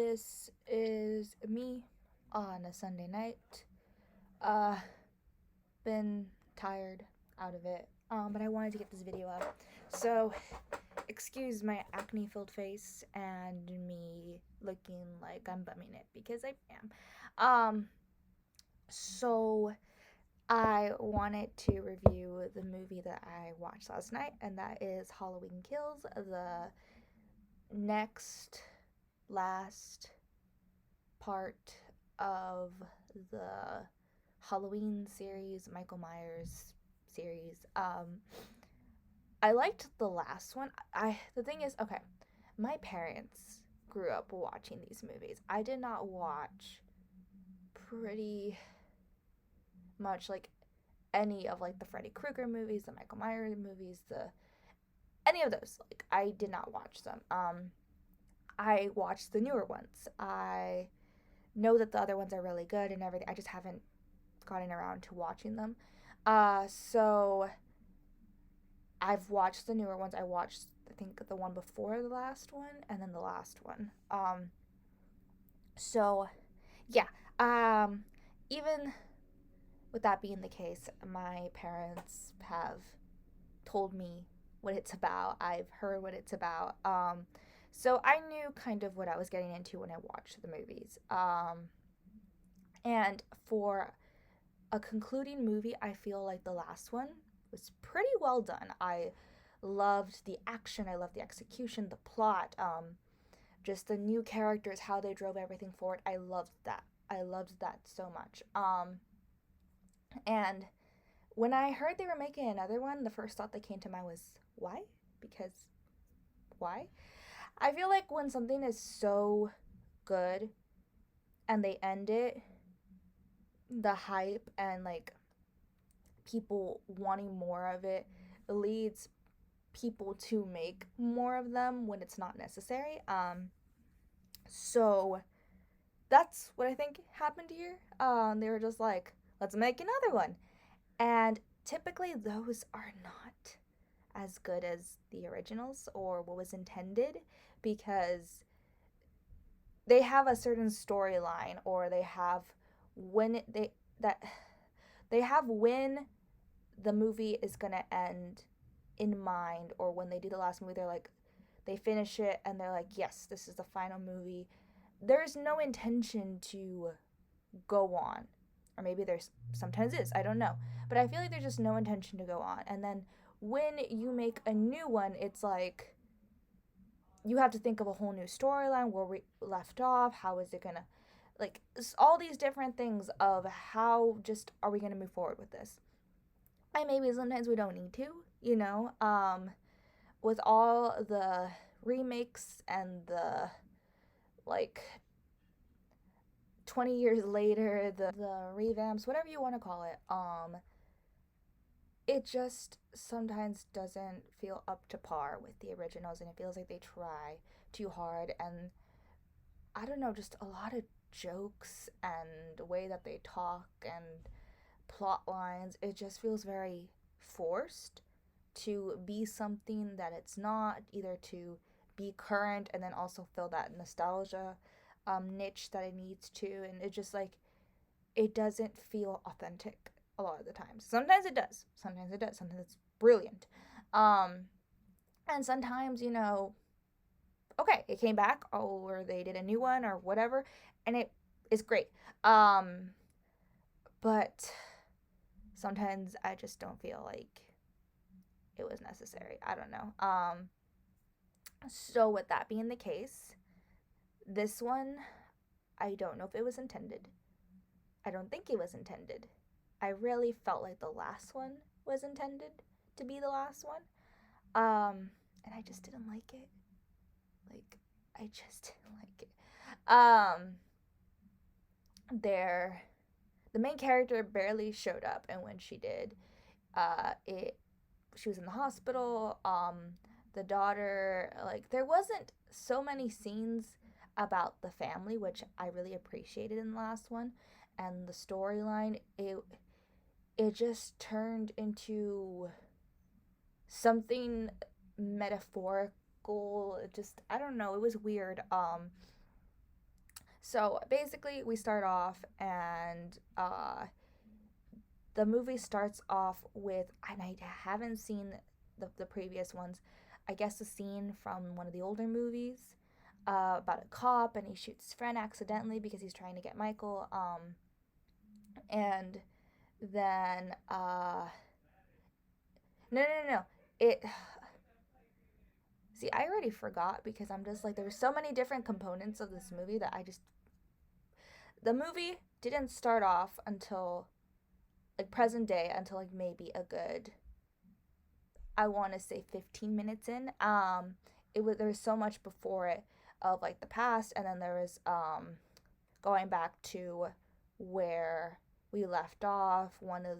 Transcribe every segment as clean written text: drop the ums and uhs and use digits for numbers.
This is me on a Sunday night. Uh, been tired out of it, but I wanted to get this video up. So, excuse my acne filled face and me looking like I'm bumming it because I am. So I wanted to review the movie that I watched last night, and that is Halloween Kills, the next last part of the Halloween series, Michael Myers series. I liked the last one. The thing is, okay, my parents grew up watching these movies. I did not watch pretty much like any of like the Freddy Krueger movies, the Michael Myers movies, the any of those. Like I did not watch them. I watched the newer ones. I know that the other ones are really good and everything. I just haven't gotten around to watching them. So I've watched the newer ones. I watched, I think, the one before the last one and then the last one. So yeah. Even with that being the case, my parents have told me what it's about. I've heard what it's about. So I knew kind of what I was getting into when I watched the movies. And for a concluding movie, I feel like the last one was pretty well done. I loved the action, I loved the execution, the plot, just the new characters, how they drove everything forward. I loved that. I loved that so much. And when I heard they were making another one, the first thought that came to mind was why? Because why? I feel like when something is so good and they end it, the hype and like people wanting more of it leads people to make more of them when it's not necessary. So that's what I think happened here. They were just like, let's make another one. And typically those are not as good as the originals or what was intended because they have a certain storyline or they have when they that they have when the movie is going to end in mind, or when they do the last movie they're like they finish it and they're like, yes, this is the final movie. There's no intention to go on, or maybe there's sometimes is, I don't know, but I feel like there's just no intention to go on. And then when you make a new one, it's like you have to think of a whole new storyline, where we left off, how is it gonna, like, all these different things of how just are we gonna move forward with this. And maybe sometimes we don't need to, you know. With all the remakes and the like 20 years later, the revamps, whatever you want to call it, it just sometimes doesn't feel up to par with the originals, and it feels like they try too hard. And I don't know, just a lot of jokes and the way that they talk and plot lines, it just feels very forced to be something that it's not, either to be current and then also fill that nostalgia niche that it needs to. And it just like, it doesn't feel authentic a lot of the times. Sometimes it does. Sometimes it does. Sometimes it's brilliant. Um, and sometimes, you know, okay, it came back, or they did a new one or whatever, and it is great. Um, but sometimes I just don't feel like it was necessary. I don't know. So with that being the case, this one, I don't know if it was intended. I don't think it was intended. I really felt like the last one was intended to be the last one. And I just didn't like it. Like, I just didn't like it. There, the main character barely showed up, and when she did, it she was in the hospital. The daughter, like, there wasn't so many scenes about the family, which I really appreciated in the last one, and the storyline. It just turned into something metaphorical. It just, I don't know, it was weird. So basically, we start off, and the movie starts off with, and I haven't seen the previous ones. I guess a scene from one of the older movies about a cop, and he shoots his friend accidentally because he's trying to get Michael. And then no, no, no, no. It See, I already forgot because I'm just like, there were so many different components of this movie that the movie didn't start off until like present day, until like maybe a good, I want to say 15 minutes in. There was so much before it of like the past, and then there was going back to where we left off. One of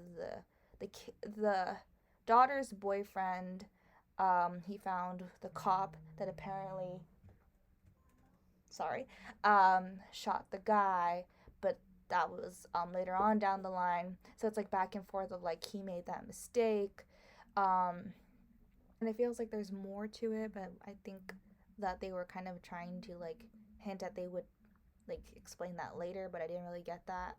the daughter's boyfriend, he found the cop that apparently, sorry, shot the guy, but that was later on down the line. So it's like back and forth of like he made that mistake. Um, and it feels like there's more to it, but I think that they were kind of trying to like hint at they would like explain that later, but I didn't really get that.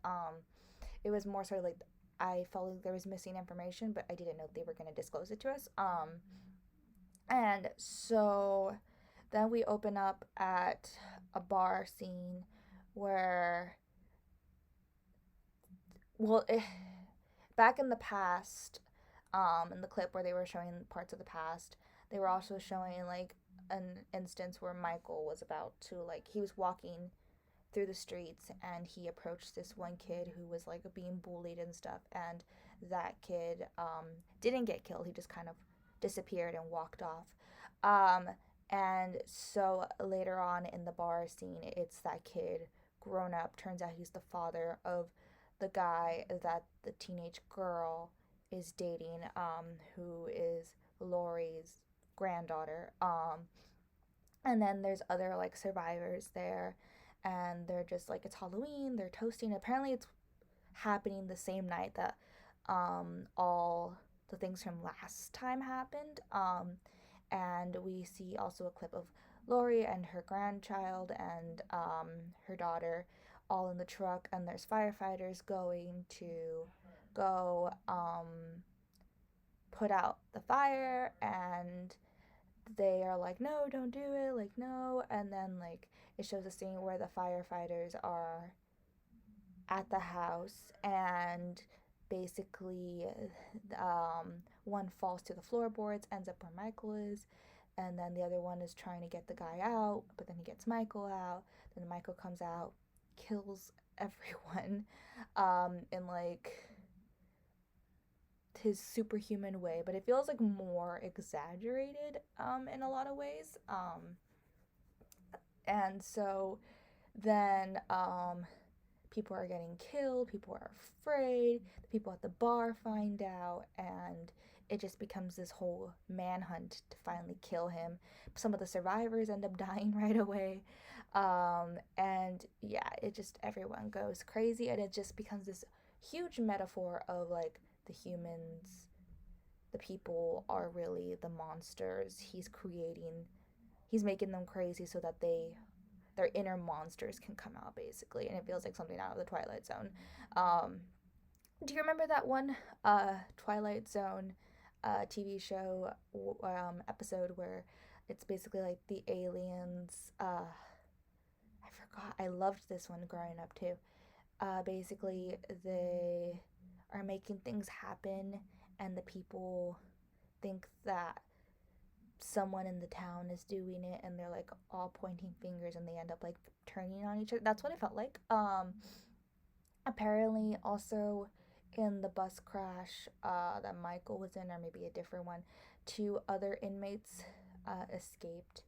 It was more sort of like I felt like there was missing information, but I didn't know they were going to disclose it to us. And so then we open up at a bar scene where, well, back in the past, in the clip where they were showing parts of the past, they were also showing like an instance where Michael was about to like he was walking through the streets and he approached this one kid who was like being bullied and stuff, and that kid didn't get killed. He just kind of disappeared and walked off. um, and so later on in the bar scene, it's that kid grown up. Turns out he's the father of the guy that the teenage girl is dating, who is Laurie's granddaughter. And then there's other like survivors there, and they're just like, it's Halloween, they're toasting. Apparently it's happening the same night that all the things from last time happened. And we see also a clip of Laurie and her grandchild and her daughter all in the truck, and there's firefighters going to go put out the fire, and they are like, no, don't do it, like, no. And then like it shows a scene where the firefighters are at the house, and basically one falls to the floorboards, ends up where Michael is, and then the other one is trying to get the guy out, but then he gets Michael out. Then Michael comes out, kills everyone in like his superhuman way, but it feels like more exaggerated in a lot of ways. And so then people are getting killed, people are afraid, the people at the bar find out, and it just becomes this whole manhunt to finally kill him. Some of the survivors end up dying right away. And yeah, it just, everyone goes crazy, and it just becomes this huge metaphor of like the humans, the people are really the monsters. He's making them crazy so that their inner monsters can come out, basically, and it feels like something out of the Twilight Zone. Um, do you remember that one Twilight Zone TV show episode where it's basically like the aliens? I forgot. I loved this one growing up too. Basically, they are making things happen, and the people think that someone in the town is doing it, and they're like all pointing fingers, and they end up like turning on each other. That's what it felt like. Apparently also in the bus crash that Michael was in, or maybe a different one, two other inmates escaped,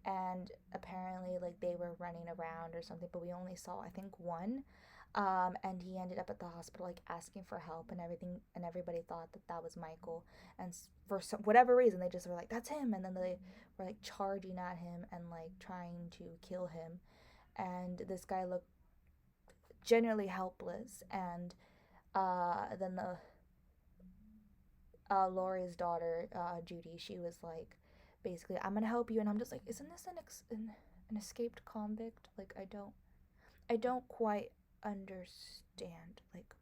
and apparently like they were running around or something, but we only saw I think one. And he ended up at the hospital like asking for help and everything, and everybody thought that that was Michael, and for whatever reason they just were like, that's him, and then they were like charging at him and like trying to kill him, and this guy looked genuinely helpless. And then the Laurie's daughter, Judy, she was like, basically, I'm gonna help you, and I'm just like, isn't this an escaped convict? Like, I don't. I don't quite understand, like,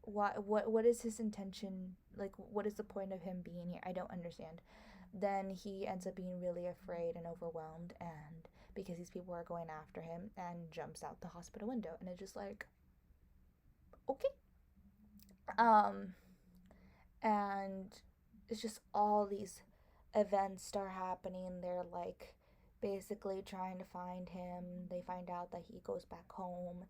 what is his intention, like what is the point of him being here? I don't understand. Then he ends up being really afraid and overwhelmed, and because these people are going after him, and jumps out the hospital window, and it's just like, okay. um and it's just all these events start happening. They're like basically trying to find him. They find out that he goes back home.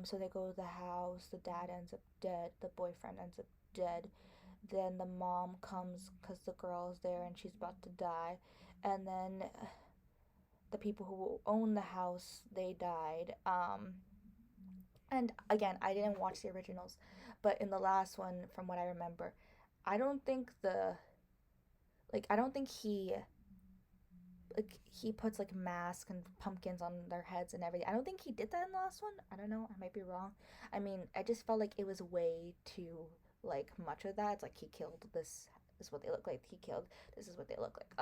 So they go to the house. The dad ends up dead. The boyfriend ends up dead. Then the mom comes because the girl's there and she's about to die. And then the people who own the house, they died. And again, I didn't watch the originals, but in the last one, from what I remember, I don't think the I don't think he puts like masks and pumpkins on their heads and everything. I don't think he did that in the last one. I don't know. I might be wrong. I mean, I just felt like it was way too like much of that. It's like he killed this. This is what they look like. He killed. This is what they look like.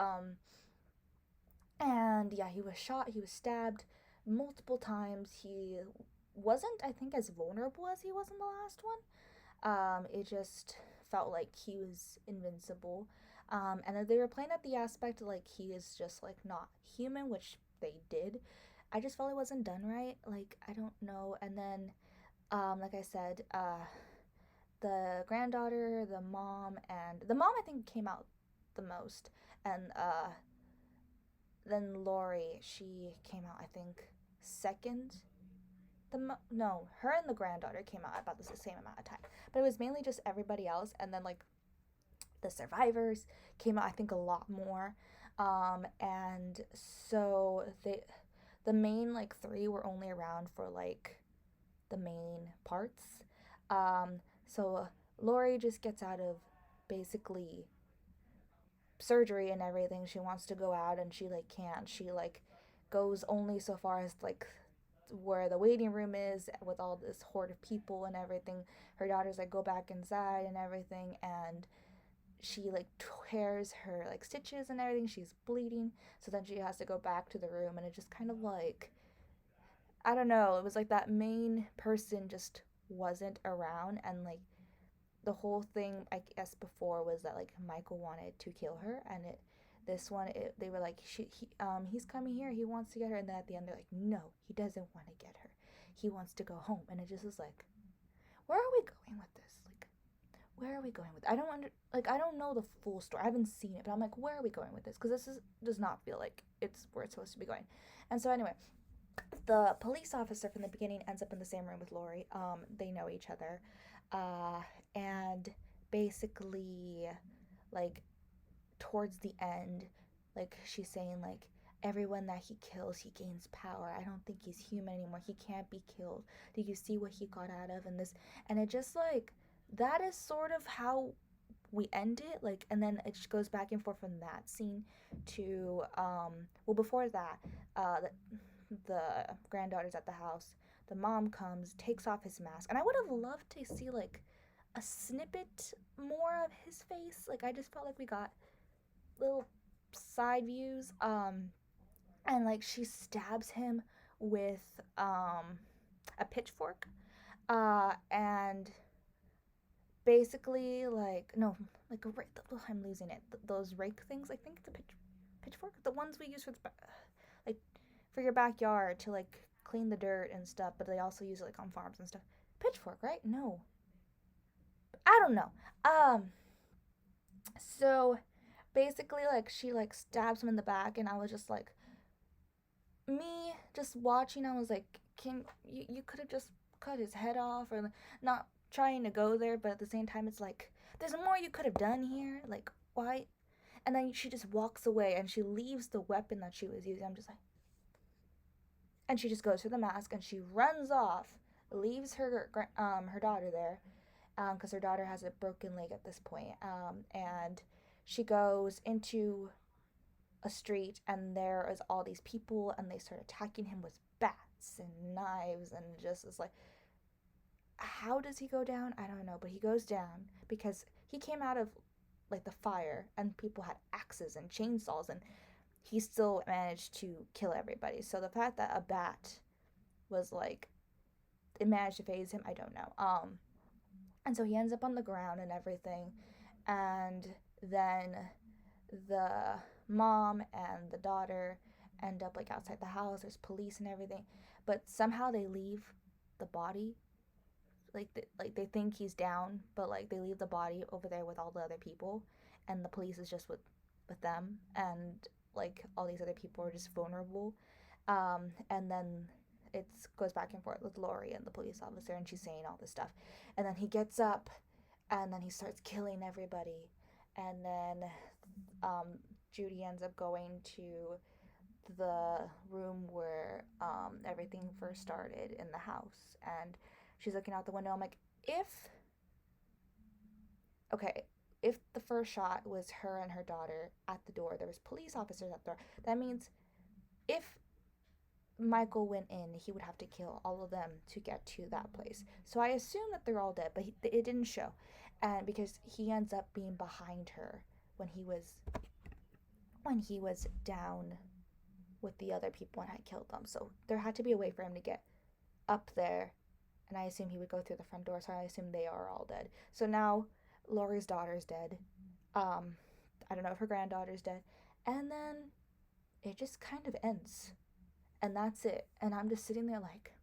And yeah, he was shot. He was stabbed multiple times. He wasn't, I think, as vulnerable as he was in the last one. It just felt like he was invincible. And then they were playing at the aspect like he is just like not human, which they did. I just felt it wasn't done right. Like I don't know. And then, like I said, the granddaughter, the mom, and the mom I think came out the most, and then Lori, she came out I think second. No, her and the granddaughter came out about the same amount of time, but it was mainly just everybody else, and then like the survivors came out I think a lot more. And so the main like three were only around for like the main parts. So Lori just gets out of basically surgery and everything. She wants to go out and she like can't. She like goes only so far as like where the waiting room is with all this horde of people and everything. Her daughter's like go back inside and everything, and she like tears her like stitches and everything. She's bleeding, so then she has to go back to the room, and it just kind of like, I don't know, it was like that main person just wasn't around, and like the whole thing I guess before was that like Michael wanted to kill her, and this one they were like he's coming here, he wants to get her, and then at the end they're like no, he doesn't want to get her, he wants to go home, and it just was like, where are we going with this? Like, where are we going with? I don't I don't know the full story. I haven't seen it, but I'm like, where are we going with this? Because does not feel like it's where it's supposed to be going. And so anyway, the police officer from the beginning ends up in the same room with Lori. They know each other, and basically, like towards the end, like she's saying like everyone that he kills, he gains power. I don't think he's human anymore. He can't be killed. Do you see what he got out of? And this, and it just like that is sort of how we end it, like, and then it just goes back and forth from that scene to well before that, the granddaughter's at the house, the mom comes, takes off his mask, and I would have loved to see like a snippet more of his face. Like I just felt like we got little side views, and like she stabs him with a pitchfork, and basically like no, like a rake. I'm losing it. Those rake things. I think it's a pitchfork. The ones we use for like for your backyard to like clean the dirt and stuff. But they also use it like on farms and stuff. Pitchfork, right? No, I don't know. So basically like she like stabs him in the back, and I was just like, me just watching, I was like, can you could have just cut his head off, or not trying to go there, but at the same time it's like there's more you could have done here, like why? And then she just walks away and she leaves the weapon that she was using. I'm just like, and she just goes for the mask and she runs off, leaves her daughter there, because her daughter has a broken leg at this point, and she goes into a street, and there is all these people, and they start attacking him with bats and knives, and just is like, how does he go down? I don't know, but he goes down because he came out of like the fire and people had axes and chainsaws, and he still managed to kill everybody. So the fact that a bat was like, it managed to phase him. I don't know. And so he ends up on the ground and everything, and then the mom and the daughter end up like outside the house. There's police and everything, but somehow they leave the body. Like they think he's down, but like they leave the body over there with all the other people, and the police is just with them, and like all these other people are just vulnerable. And then it goes back and forth with Lori and the police officer, and she's saying all this stuff, and then he gets up, and then he starts killing everybody, and then Judy ends up going to the room where everything first started in the house, and she's looking out the window. I'm like, okay, if the first shot was her and her daughter at the door, there was police officers at the door. That means if Michael went in, he would have to kill all of them to get to that place. So I assume that they're all dead, but it didn't show, and because he ends up being behind her when he was down with the other people and had killed them. So there had to be a way for him to get up there, and I assume he would go through the front door. So I assume they are all dead. So now Laurie's daughter's dead. I don't know if her granddaughter's dead, and then it just kind of ends, and that's it. And I'm just sitting there like,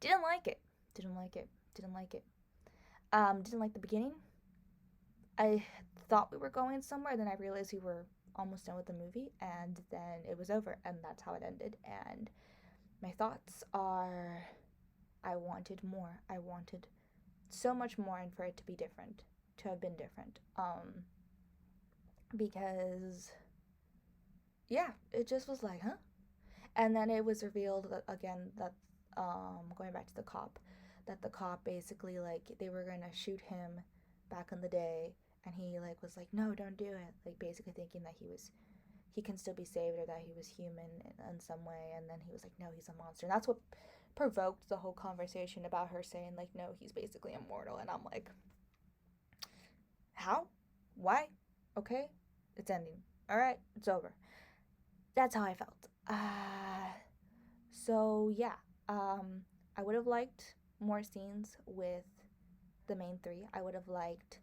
didn't like it, didn't like it, didn't like it. Didn't like the beginning. I thought we were going somewhere, then I realized we were almost done with the movie, and then it was over, and that's how it ended. And my thoughts are, I wanted more. I wanted so much more, and for it to be different, to have been different. Because yeah, it just was like, huh? And then it was revealed that again that going back to the cop, that the cop basically like they were gonna shoot him back in the day, and he like was like, no, don't do it, like basically thinking that he can still be saved, or that he was human in some way. And then he was like, no, he's a monster, and that's what provoked the whole conversation about her saying like, no, he's basically immortal. And I'm like, how? Why? Okay, it's ending. All right, it's over. That's how I felt. So yeah, I would have liked more scenes with the main three. I would have liked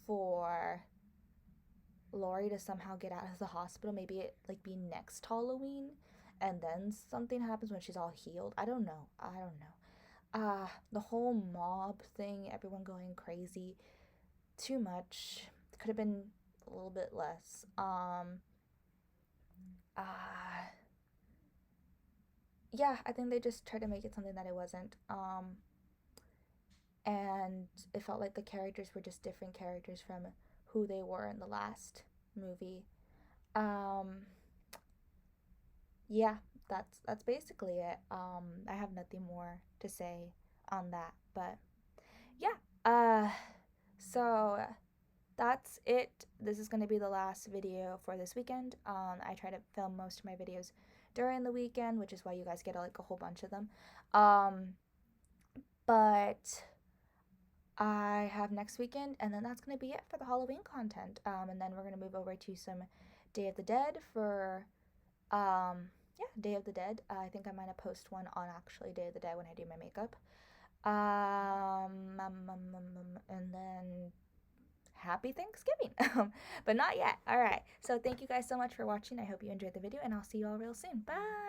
for Laurie to somehow get out of the hospital. Maybe it like be next Halloween, and then something happens when she's all healed. I don't know. I don't know. The whole mob thing, everyone going crazy, too much. Could have been a little bit less. Uh, yeah, I think they just tried to make it something that it wasn't. And it felt like the characters were just different characters from who they were in the last movie. Um, yeah, that's basically it. I have nothing more to say on that, but yeah. So that's it. This is going to be the last video for this weekend. I try to film most of my videos during the weekend, which is why you guys get like a whole bunch of them. But I have next weekend, and then that's going to be it for the Halloween content. And then we're going to move over to some Day of the Dead for, yeah, Day of the Dead. I think I might have post one on actually Day of the Dead when I do my makeup. And then happy Thanksgiving. But not yet. All right. So thank you guys so much for watching. I hope you enjoyed the video, and I'll see you all real soon. Bye.